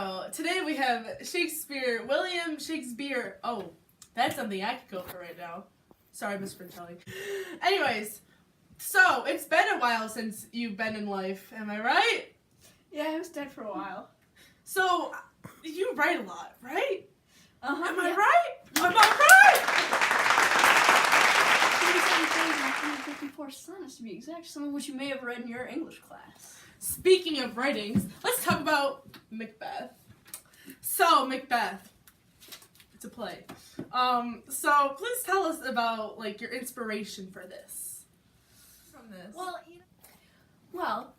So today we have Shakespeare, William Shakespeare. Oh, that's something I could go for right now. Sorry, Miss Frintelli. Anyways, so it's been a while since you've been in life. Am I right? Yeah, I was dead for a while. So you write a lot, right? Uh-huh. Am I right? Am I right? 54 sonnets to be exact, some of which you may have read in your English class. Speaking of writings, let's talk about Macbeth. So, Macbeth. It's a play. So please tell us about, like, your inspiration for this. From this. Well,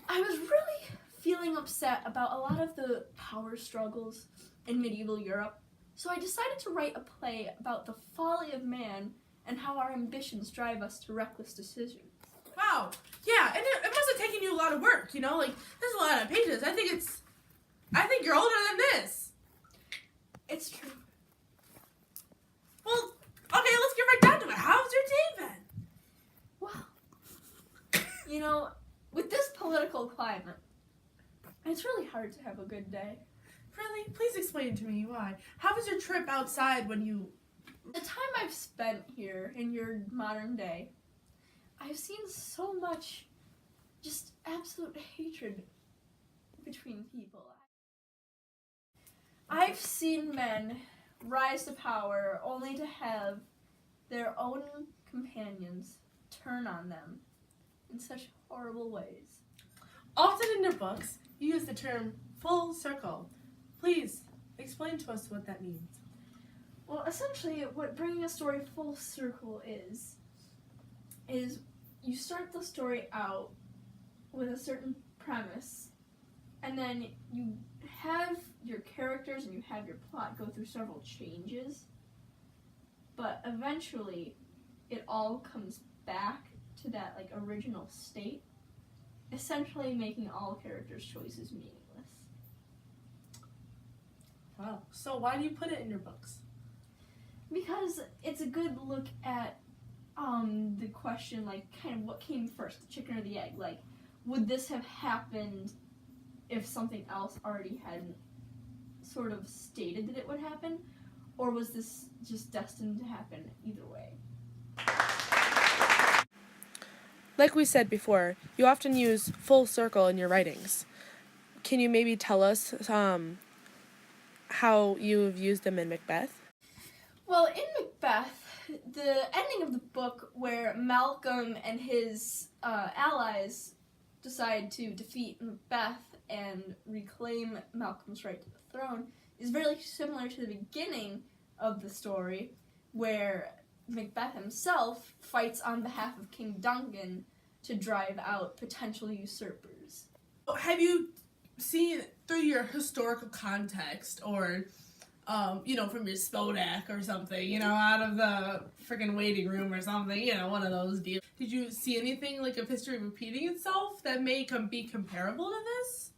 I was really feeling upset about a lot of the power struggles in medieval Europe, so I decided to write a play about the folly of man and how our ambitions drive us to reckless decisions. Wow. Yeah, and it must have taken you a lot of work, you know? Like, there's a lot of pages. I think you're older than this. It's true. Well, okay, let's get right down to it. How's your day been? Well, you know, with this political climate, it's really hard to have a good day. Really? Please explain to me why. How was your trip outside when you... The time I've spent here in your modern day, I've seen so much just absolute hatred between people. I've seen men rise to power only to have their own companions turn on them in such horrible ways. Often in your books, you use the term full circle. Please explain to us what that means. Well, essentially, what bringing a story full circle is you start the story out with a certain premise, and then you have your characters and you have your plot go through several changes, but eventually it all comes back to that like original state, essentially making all characters' choices meaningless. Wow. So why do you put it in your books? Because it's a good look at the question, like, kind of what came first, the chicken or the egg? Like, would this have happened if something else already hadn't sort of stated that it would happen? Or was this just destined to happen either way? Like we said before, you often use full circle in your writings. Can you maybe tell us how you've used them in Macbeth? Well, in Macbeth, the ending of the book where Malcolm and his allies decide to defeat Macbeth and reclaim Malcolm's right to the throne is very similar to the beginning of the story, where Macbeth himself fights on behalf of King Duncan to drive out potential usurpers. Have you seen, through your historical context, or from your Spodak or something, out of the freaking waiting room or something, one of those deals. Did you see anything like of history repeating itself that may be comparable to this?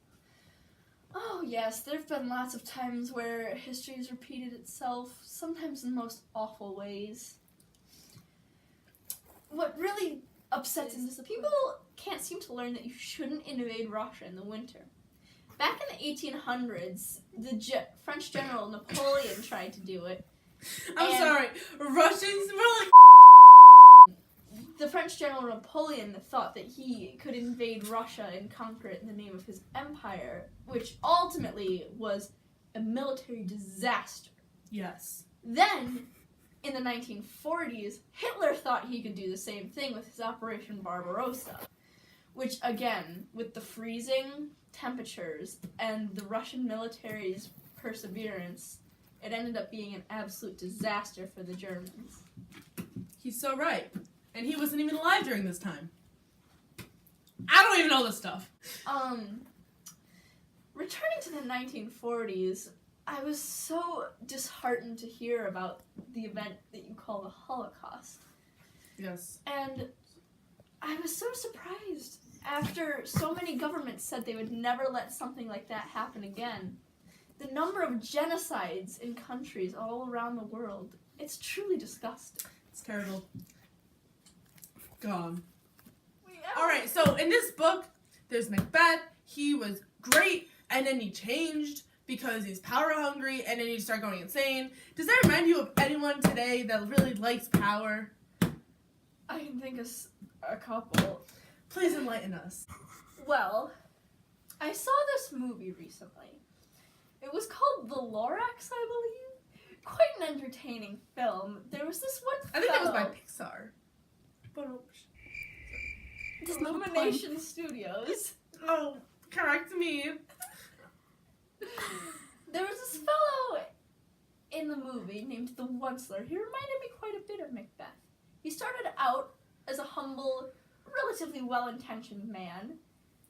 Oh yes, there have been lots of times where history has repeated itself, sometimes in the most awful ways. What really upsets is that people can't seem to learn that you shouldn't invade Russia in the winter. Back in the 1800s, the French general Napoleon tried to do it. I'm sorry, Russians were like... The French general Napoleon thought that he could invade Russia and conquer it in the name of his empire, which ultimately was a military disaster. Yes. Then, in the 1940s, Hitler thought he could do the same thing with his Operation Barbarossa, which, again, with the freezing temperatures and the Russian military's perseverance, it ended up being an absolute disaster for the Germans. He's so right. And he wasn't even alive during this time. I don't even know this stuff. Returning to the 1940s, I was so disheartened to hear about the event that you call the Holocaust. Yes. And I was so surprised. After so many governments said they would never let something like that happen again, the number of genocides in countries all around the world, it's truly disgusting. It's terrible. All right, so in this book, there's Macbeth. He was great. and then he changed because he's power hungry, and then you start going insane. Does that remind you of anyone today that really likes power? I can think of a couple. Please enlighten us. Well, I saw this movie recently. It was called The Lorax, I believe. Quite an entertaining film. There was this one I think it was by fellow- Pixar. But Illumination Studios. oh, correct me. There was this fellow in the movie named the Onceler. He reminded me quite a bit of Macbeth. He started out as a humble, relatively well-intentioned man.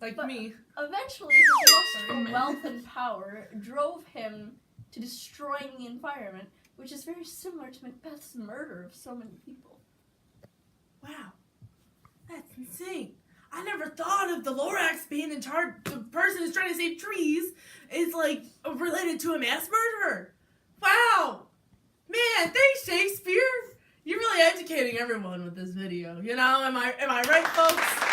Like But- me. Eventually, his lust Sorry, for man. wealth and power drove him to destroying the environment, which is very similar to Macbeth's murder of so many people. Wow. That's insane. I never thought of the Lorax being in charge. The person who's trying to save trees is like related to a mass murderer. Wow. Man, thanks, Shakespeare. You're really educating everyone with this video. You know, am I right, folks?